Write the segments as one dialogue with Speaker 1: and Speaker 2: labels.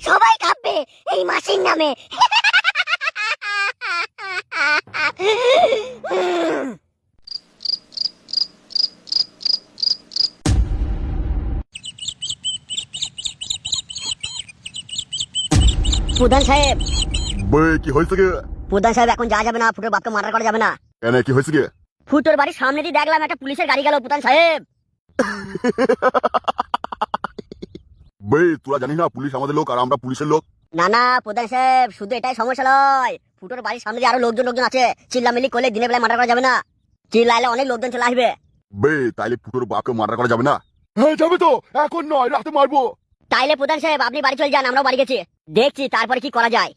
Speaker 1: সবাই কাঁপবে এই মাসির নামে। প্রধান সাহেব।
Speaker 2: কি হয়েছে গে?
Speaker 1: প্রধান সাহেব এখন যাওয়া যাবে না, ফুটোর বাপকে মার্ডার করা যাবে না।
Speaker 2: কেন, কি হয়েছে গে?
Speaker 1: ফুটোর বাড়ির সামনে দিয়ে দেখলাম একটা পুলিশের গাড়ি গেল প্রধান সাহেব।
Speaker 2: তোরা জানিস না পুলিশ আমাদের লোক আর আমরা পুলিশের লোক?
Speaker 1: না না প্রধান সাহেব, শুধু এটাই সমস্যা নয়, ফুটোর বাড়ির সামনে দিয়ে আরো লোকজন আছে, চিল্লামিল্লি করলে দিনের বেলায় মার্ডার করা যাবে না, চিল্লাইলে অনেক লোকজন চলে আসবে।
Speaker 2: তাইলে ফুটোর বাপকে মার্ডার করা যাবে না? হ্যাঁ যাবে তো, এখন নয়, রাতে মারবো।
Speaker 1: তাইলে প্রধান সাহেব আপনি বাড়ি চলে যান, আমরাও বাড়ি গেছি, দেখছি তারপরে কি করা যায়।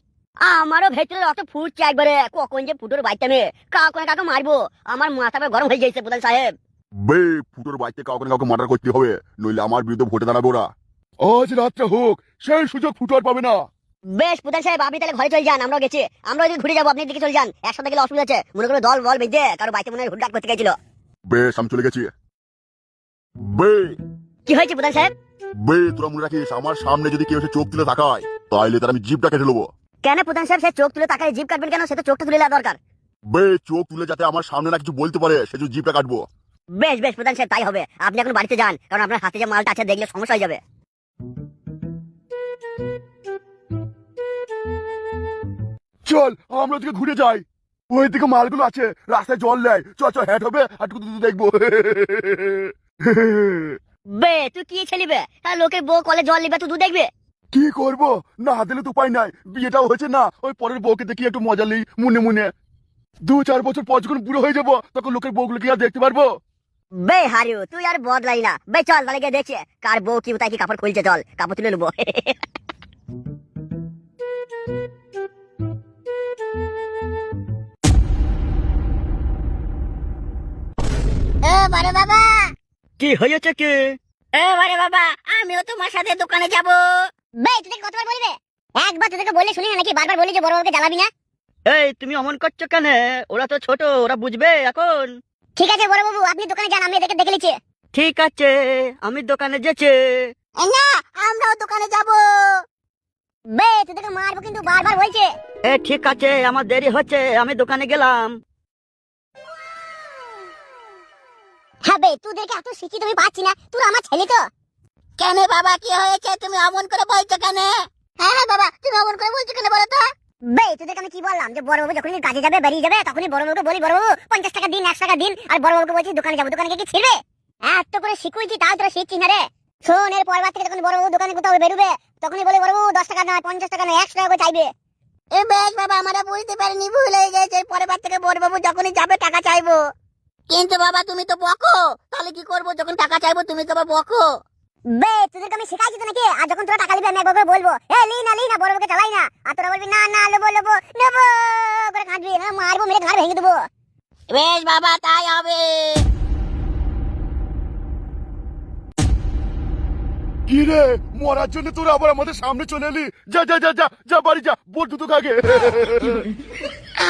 Speaker 1: আমারও ভেতরে অত ফুটছে একবারে, কখন যে ফুটোর বাড়িতে আমি কাউকে মারবো, আমার মাথা গরম হয়ে গেছে প্রধান সাহেব।
Speaker 2: ফুটোর বাড়িতে কাউকে মার্ডার করতে হবে, নইলে আমার বিরুদ্ধে ভোটে দাঁড়াবে ওরা। আজ রাতটা হোক, সেই সুযোগ ফুটো আর পাবে না।
Speaker 1: বেশ প্রধান সাহেব, আপনি তাহলে ঘরে চলে যান, আমরাও গেছি, আমরা ওই ঘুরে যাবো, আপনি দিকে চলে যান, একসাথে গেলে অসুবিধা আছে, মনে করো দল বল বেঁধে কারো বাড়িতে মনে হয় হুটহাট করতে গেছিল।
Speaker 2: বেশ, আমি চলে গেছি।
Speaker 1: কি হয়েছে প্রধান সাহেব?
Speaker 2: তোরা মনে রাখিস, আমার সামনে যদি কেউ এসে চোখ তুলে তাকায় তাইলে তার আমি জিভটা কেটে নেবো।
Speaker 1: কেন প্রধান সাহেব, সে চোখ তুলে তাকায় জিভ কাটবেন কেন? সে তো চোখটা তুলে নেওয়া দরকার।
Speaker 2: চোখ তুলে যাতে আমার সামনে না কিছু বলতে পারে, সে জিভটা কাটবো।
Speaker 1: বেশ বেশ প্রধান সাহেব, তাই হবে, আপনি এখন বাড়িতে যান, কারণ আপনার হাতে যে মালটা আছে দেখলে সমস্যা হয়ে যাবে।
Speaker 2: চল আমরা ওদিকে ঘুরে যাই, ওই দিকে মালগুলো আছে, রাস্তায় জল নেয়, চল হ্যাট হবে আর দেখবো।
Speaker 1: তুই কি ছেলিবে, লোকের বউ কলে জল নিবে, তুই দুধ দেখবে?
Speaker 2: কি করবো, না দিলে তো উপায় নাই, বিয়েটাও হয়েছে না, ওই পরের বউকে দেখি একটু মজা নেই মনে মনে। 2-4 বছর পর যখন বুড়ো হয়ে যাবো তখন লোকের বউগুলো কি আর দেখতে পারবো?
Speaker 1: হারিও তুই আর বদলাই না, চল তাহলে গিয়ে দেখছে কার বউ কি তাই কি কাপড় খুলছে, চল কাপড় তুলে নেবো। বাবা
Speaker 3: কি হয়েছে কি?
Speaker 1: বাবা, আমিও তোমার সাথে দোকানে যাবো। তুই কতবার বলবে? একবার তোদেরকে বললে শুনি না নাকি? বারবার বলি যে বড় বাবুকে জ্বালাবি না।
Speaker 3: এই তুমি অমন করছো কেন? ওরা তো ছোট, ওরা বুঝবে এখন।
Speaker 1: ঠিক আছে বড় বাবু, আপনি দোকানে যান, আমি এদেরকে দেখে নিচ্ছি।
Speaker 3: ঠিক আছে, আমি দোকানে যেছি।
Speaker 1: না, আমরাও দোকানে যাবো। তোদেরকে মারবো কিন্তু বারবার বলছে।
Speaker 3: ঠিক আছে, আমার দেরি হচ্ছে, আমি দোকানে গেলাম।
Speaker 1: হ্যাঁ তোদেরকে এত শিখি তুমি পাচ্ছি না, তুই আমার ছেলে তো। কেন বাবা, কি হয়েছে? তুমি অমন করে বলছো কেন? হ্যাঁ বাবা, তুমি অমন করে বলছো কেন বলো তো? তোদেরকে আমি কি বললাম যে বড় বাবু যখনই কাজে যাবে বেরিয়ে যাবে তখনই বড় বাবুকে বলি বড় বাবু 50 টাকা দিন, 100 টাকা দিন, আর বড় বাবুকে বলছি দোকানে যাবো, দোকানে গিয়ে কি ছিড়বে? এত করে শিখুইছি তাও তোরা শিখছিস না রে। শোন, এর পরের বার থেকে যখন বড় বাবু দোকানে কোথাও বেরোবে তখনই বলে বড় বাবু 10 টাকা না, 50 টাকা না, 100 টাকা করে চাইবে। বেশ বাবা, আমরা বুঝতে পারিনি, ভুল হয়ে গেছে, পরের বার থেকে বড় বাবু যখনই যাবে টাকা চাইবো। কিন্তু বাবা তুমি তো বকো, তাহলে কি করবো? যখন টাকা চাইবো তুমি তো বকো। তোদেরকে আমি শেখাইছি তো নাকি? আর যখন তোরা টাকা নিবি আমি একবার বলবো লি না বড় বাবুকে চালাই না, আর তোরা বলবি না নেবো করে কাঁদবি, মারবো, মেরে ঘাড় ভেঙে দেবো। বেশ বাবা, তাই হবে।
Speaker 2: কি রে, মরার জন্য তোরা আবার আমাদের সামনে চলে এলি? যা যা যা যা যা বাড়ি যা, বল দুটো আগে।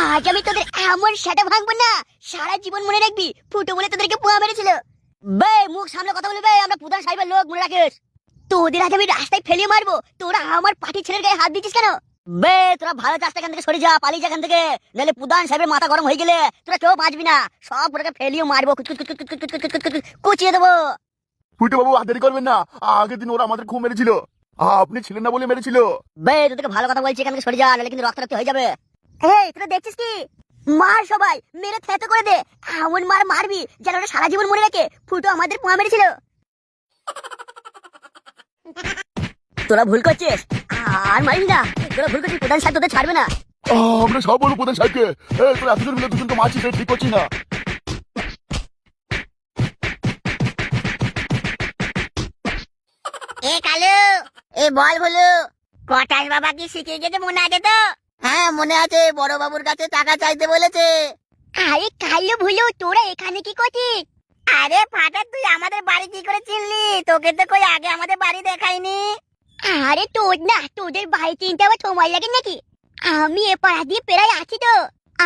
Speaker 1: আজ আমি তোদের এমন সেটা ভাঙবো না, সারা জীবন মনে রাখবি ফুটো বলে তোদেরকে পোয়া মেরেছিল। মুখ সামনে কথা বলবে, আমরা প্রধান সাহেবের লোক, মনে রাখিস। তোদের আজ আমি রাস্তায় ফেলিয়ে মারবো, তোরা আমার পাটি ছেলের গায়ে হাত দিচ্ছিস কেন? তোরা ভালো চাষটা এখান থেকে সরে যা, পালিয়ে যা এখান থেকে, নাহলে প্রধান সাহেবের মাথা গরম হয়ে গেলে তোরা কেউ বাঁচবি না, সব ওটাকে ফেলিয়ে মারবো, কুচিয়ে দেবো।
Speaker 2: ফুটে বাবু আর দেরি করবেন না, আগের দিন ওরা আমাদের খুব মেরেছিল, আপনি ছিলেন না বলে মেরেছিল।
Speaker 1: তোদেরকে ভালো কথা বলছি, এখান থেকে সরে যা, নাহলে কিন্তু রক্তারক্ত হয়ে যাবে। তোরা দেখছিস কি? মার সবাই, মেরে থেতো করে দে, এমন মার মারবি যেন ওরা সারা জীবন মনে রাখে ফুটো আমাদের পোয়া মেরেছিল। তোরা ভুল করছিস, আর মারিস না, তোরা ভুল করছিস, প্রধান সাহেব তোদের ছাড়বে না।
Speaker 2: আমরা সব বলবো প্রধান সাহেবকে, তোরা এতজন মিলে দুজনকে মারছিস, ঠিক করছি না।
Speaker 1: কালু, বল বলু, কটাস বাবা কি শিখে গেছে মনে আছে তো? হ্যাঁ মনে আছে, বড় বাবুর কাছে টাকা চাইতে বলেছে। আরে কালু ভুলু, তোরা এখানে কি করছিস? আরে ফাটা, তুই আমাদের বাড়ি কি করে চিনলি? তোকে তো কই আগে আমাদের বাড়ি দেখাইনি। আরে তোদের বাড়ি চিনতে আবার সময় লাগে নাকি? আমি এ পাড়া দিয়ে পেরাই আছি তো।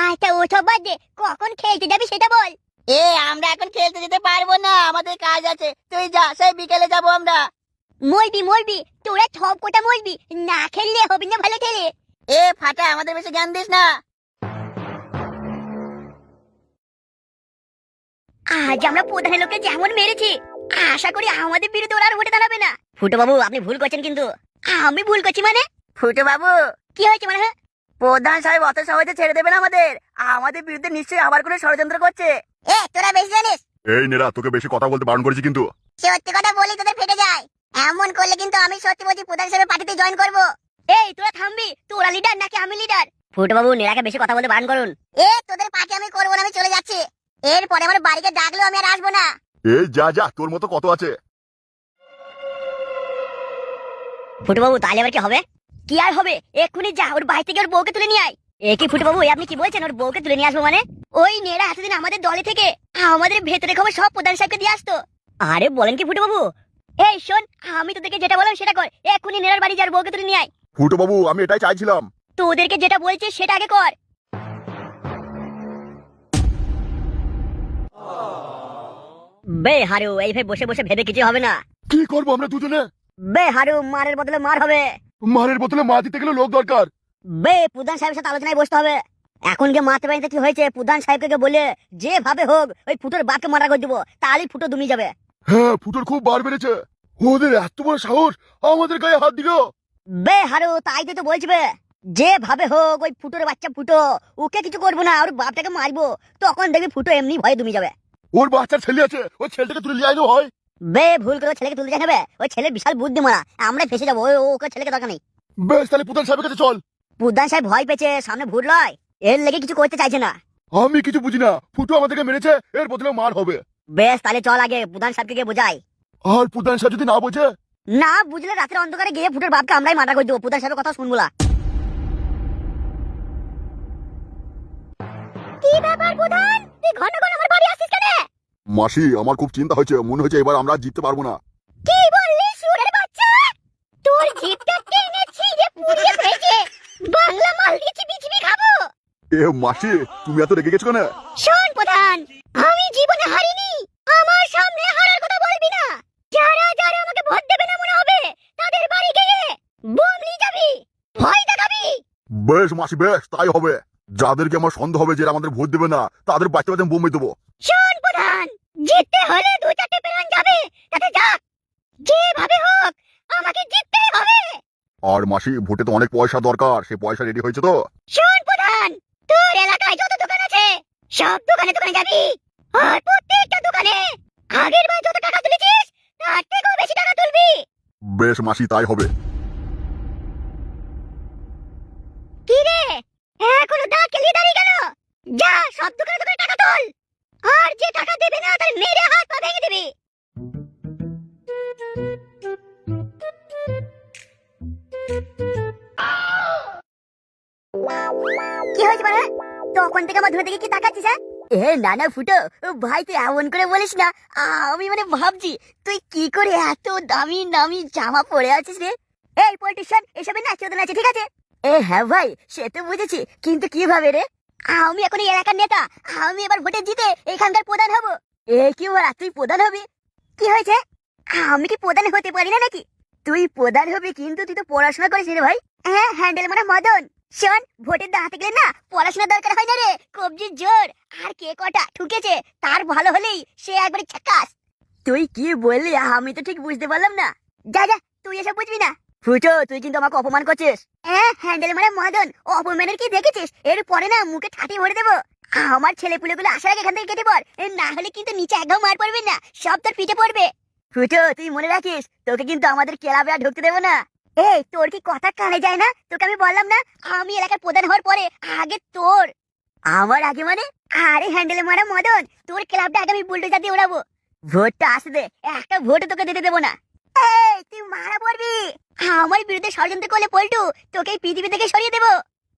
Speaker 1: আচ্ছা ওসব বাদ দে, কখন খেলতে যাবি সেটা বল। আমরা এখন খেলতে যেতে পারবো না, আমাদের কাজ আছে, তুই যা, সেই বিকেলে যাবো আমরা। মরবি মরবি, তোরা সব কোটা মরবি, না খেললে হবি না ভালো খেলে।
Speaker 3: এ ফাটা, আমাদের বেশি জ্ঞান দিস না।
Speaker 1: আজ আমরা প্রধানের লোককে যেমন মেরেছি, আশা করি আমাদের বিরুদ্ধে ওরা আর ভোটে দাঁড়াবে না। ফুটো বাবু, আপনি ভুল করছেন কিন্তু। আমি ভুল করছি মানে?
Speaker 3: ফুটো বাবু,
Speaker 1: কি হয়েছে মানে?
Speaker 3: প্রধান সাহেব অত সহজে ছেড়ে দেবেন আমাদের? আমাদের বিরুদ্ধে নিশ্চয়ই আবার কোনো ষড়যন্ত্র করছে।
Speaker 1: এ তোরা বেশি জানিস।
Speaker 2: এই নেরা, তোকে বেশি কথা বলতে বারণ করেছি কিন্তু।
Speaker 1: সত্যি কথা বলি তোদের ফেটে যায়। এমন করলে কিন্তু আমি সত্যি বলছি প্রধান সাহেবের পার্টিতে জয়েন করব। এই তোরা থামবি, তোরা লিডার নাকি আমি লিডার?
Speaker 3: ফুটো বাবু, নেরাকে বেশি কথা বলতে বারণ করুন।
Speaker 1: এ তোদের পার্টি আমি করবো না, আমি চলে যাচ্ছি। এরপরে আমার বাড়িতে ডাকলেও আমি আর আসবো না।
Speaker 2: এই যা যা, তোর মতো কত আছে।
Speaker 3: ফুটো বাবু, তাহলে আবার কি হবে?
Speaker 1: কি আর হবে, এক্ষুনি যা ওর বাড়ি থেকে ওর বউকে তুলে নিয়ে আয়।
Speaker 3: এ কি ফুটো বাবু, আপনি কি বলছেন? ওর বউকে তুলে নিয়ে আসবো মানে?
Speaker 1: ওই নেড়া এতদিন আমাদের দলে থেকে আমাদের ভেতরে খবর সব প্রধান সাহেবকে দিয়ে আসতো।
Speaker 3: আরে বলেন কি ফুটো বাবু?
Speaker 1: এই শোন, আমি তোদেরকে যেটা বললাম সেটা কর। এক্ষুনি নেড়ার বাড়ি যার বউকে তুলে নিয়ে আয়।
Speaker 2: ফুটো বাবু, আমি এটাই চাইছিলাম।
Speaker 1: তোদেরকে যেটা বলছি সেটা আগে কর।
Speaker 3: বে হারু, এইভাবে বসে বসে ভেবে কিছু হবে না।
Speaker 2: কি করবো আমরা দুজনে?
Speaker 3: বে হারু, মারের বদলে মার হবে।
Speaker 2: মারের বোতলে মা দিতে গেলে লোক দরকার।
Speaker 3: বে প্রধান সাহেবের সাথে আলোচনায় বসতে হবে। এখন গিয়ে মারতে পারিতে কি হয়েছে, প্রধান সাহেবকে বলে যেভাবে হোক ওই ফুটোর বাপকে মারা করে দেবো, তাহলেই ফুটো দুমি যাবে।
Speaker 2: হ্যাঁ, ফুটোর খুব বার বেড়েছে। ওদের এত বড় সাহস আমাদের গায়ে হাত দিল।
Speaker 3: বে হারু, তাই তো বলছি বে, যেভাবে হোক ওই ফুটোর বাচ্চা ফুটো, ওকে কিছু করবো না, ওর বাপটাকে মারবো, তখন দেখবি ফুটো এমনি ভয়ে দুমি যাবে।
Speaker 2: ওর বাচ্চার ছেলে আছে, ওই ছেলেটাকে তুলে নিয়ে আইলেও হয়।
Speaker 3: বে ভুল করে ছেলেকে তুলতে যাবে, ওই ছেলে বিশাল বুদ্ধি মারা, আমরা ফেসে যাবো। ওকে ছেলেকে দরকার নেই।
Speaker 2: বেশ, তাহলে প্রধান সাহেবের কাছে চল।
Speaker 3: প্রধান সাহেব ভয় পেয়েছে, সামনে ভুল লয়, এর লেগে কিছু করতে চাইছে না।
Speaker 2: আমি কিছু বুঝি না, ফুটো আমাদেরকে মেরেছে, এর বদলে মার হবে।
Speaker 3: বেশ, তাহলে চল আগে প্রধান সাহেবকে গিয়ে বোঝাই।
Speaker 2: আর প্রধান সাহেব যদি না বোঝে?
Speaker 3: না বুঝলে রাতের অন্ধকারে গিয়ে ফুটোর বাপকে আমরাই মারা করে দেবো, প্রধান সাহেবের কথা শুনবো না।
Speaker 1: কি ব্যাপার প্রধান, তুই ঘন ঘন আমার বাড়ি আসিস কেন?
Speaker 2: মাসি, আমার খুব চিন্তা হচ্ছে, মনে হচ্ছে এবার আমরা জিততে পারবো না।
Speaker 1: কি বললি সুরের বাচ্চা? তোর জিভটা টেনে ছিঁড়ে পুড়িয়ে ফেলেছে, বাংলা মাল দিয়েছি বিচিবি খাবো।
Speaker 2: এ মাসি, তুমি এত রেগে গেছো কেন?
Speaker 1: শোন প্রধান, আমি জীবনে হারিনি, আমার সামনে হারার কথা বলবি না। যারা যারা আমাকে ভোট দেবে না মনে হবে, তাদের বাড়ি গিয়ে বোম নিয়ে যাবি, ভয় দেখাবি।
Speaker 2: বেশ মাসি, বেশ তাই হবে। যাদেরকে আমার সন্দেহ হবে যে এরা আমাদের ভোট দেবে না, তাদের বাচ্চা বাচ্চা বোম দেবো।
Speaker 1: শোন প্রধান, জিততে হলে দু চারটে প্রাণ যাবে, তাতে যাক, যেভাবে হোক আমাকে জিততেই হবে।
Speaker 2: আর মাসি, ভোটে তো অনেক পয়সা দরকার, সেই পয়সা রেডি হয়েছে তো?
Speaker 1: শোন প্রধান, তোর এলাকায় যত দোকান আছে সব দোকানে দোকানে যাবি, আর প্রত্যেকটা দোকানে আগের বার যত টাকা তুলেছিস তার থেকেও বেশি টাকা তুলবি।
Speaker 2: বেশ মাসি, তাই হবে।
Speaker 1: কি রে, এখনো দাঁত কেলিয়ে দাঁড়িয়ে গেল? যা সব দোকানে দোকানে টাকা তোল, আর যে টাকা দেবে না তার মেরে হাত পা ভেঙে দিবি। কি হয়েছে মানে? তখন থেকে আমার ধরে থেকে কি তাকাচ্ছিস?
Speaker 3: এ না না ফুটো ভাই, তুই এমন করে বলিস না। আমি মানে ভাবছি তুই কি করে এত দামি দামি জামা পরে আছিস রে।
Speaker 1: এই পলিটিশিয়ান, এসবে নাচ চোদন আছে, ঠিক আছে?
Speaker 3: এ হ্যাঁ ভাই, সে তো বুঝেছি, কিন্তু কিভাবে রে?
Speaker 1: আমি এখন এই এলাকার নেতা, আমি এবার ভোটে জিতে এখানকার প্রধান হব।
Speaker 3: এ কি বলা, তুই প্রধান হবি?
Speaker 1: কি হয়েছে, আমি কি প্রধান হতে পারি না নাকি?
Speaker 3: তুই প্রধান হবি, কিন্তু তুই তো পড়াশোনা করিস রে ভাই।
Speaker 1: হ্যাঁ, হ্যান্ডেল মানে মদন। শোন, ভোটে দাঁড়াতে গেলে না পড়াশোনা দরকার হয় না রে, কবজির জোর আর কে কটা ঠুকেছে তার ভালো হলেই সে একবারে ছাক্কাস।
Speaker 3: তুই কি বললি, আমি তো ঠিক বুঝতে পারলাম না।
Speaker 1: যা যা, তুই এসব বুঝবি না।
Speaker 3: ফুটো, তুই কিন্তু আমাকে অপমান করছিস।
Speaker 1: হ্যাঁ, হ্যান্ডেল মানে মদন, অপমানের কি দেখেছিস? এর পরে না মুখে ঠাটি ভরে দেবো। আমার ছেলে পুলেগুলো আসার আগে এখান থেকে কেটে পড়, না হলে কিন্তু নিচে একদম মার পড়বে না, সব তোর পিঠে পড়বে।
Speaker 3: ফুটো, তুই মনে রাখিস, তোকে কিন্তু আমাদের ক্লাবে আর ঢুকতে দেবো না।
Speaker 1: এই, তোর কি কথা কানে যায় না? তোকে আমি বললাম না আমি এলাকার প্রধান হওয়ার পরে আগে তোর।
Speaker 3: আমার আগে মানে?
Speaker 1: আরে হ্যান্ডেল মারা মদন, তোর ক্লাবটা আগে আমি বুলডোজার দিয়ে উড়াবো।
Speaker 3: ভোটটা আসবে, একটা ভোট তোকে দিতে দেবো না।
Speaker 1: এই, তুই মারা পড়বি, আমার বিরুদ্ধে ষড়যন্ত্র করলে পল্টু তোকে এই পৃথিবী থেকে সরিয়ে দেবো।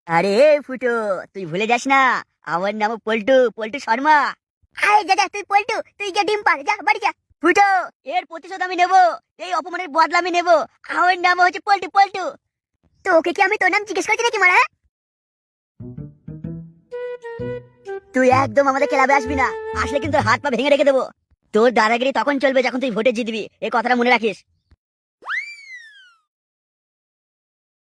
Speaker 3: আরে ফুটো, তুই ভুলে যাস না, আমার নাম পল্টু, পল্টু শর্মা।
Speaker 1: আরে যা যা, তুই পল্টু, তুই গিয়ে ডিম পার, যা বাড়ি যা।
Speaker 3: ফুটো, এর প্রতিশোধ আমি নেবো, এই অপমানের বদলা আমি নেবো। আমার নাম হচ্ছে পল্টু, পল্টু।
Speaker 1: তোকে কি আমি তোর নাম জিজ্ঞেস করছি নাকি মারা?
Speaker 3: তুই একদম আমাদের ক্লাবে আসবি না, আসলে কিন্তু হাত পা ভেঙে রেখে দেবো। তোর দাদাগিরি তখন চলবে যখন তুই ভোটে জিতবি, এই কথাটা মনে রাখিস।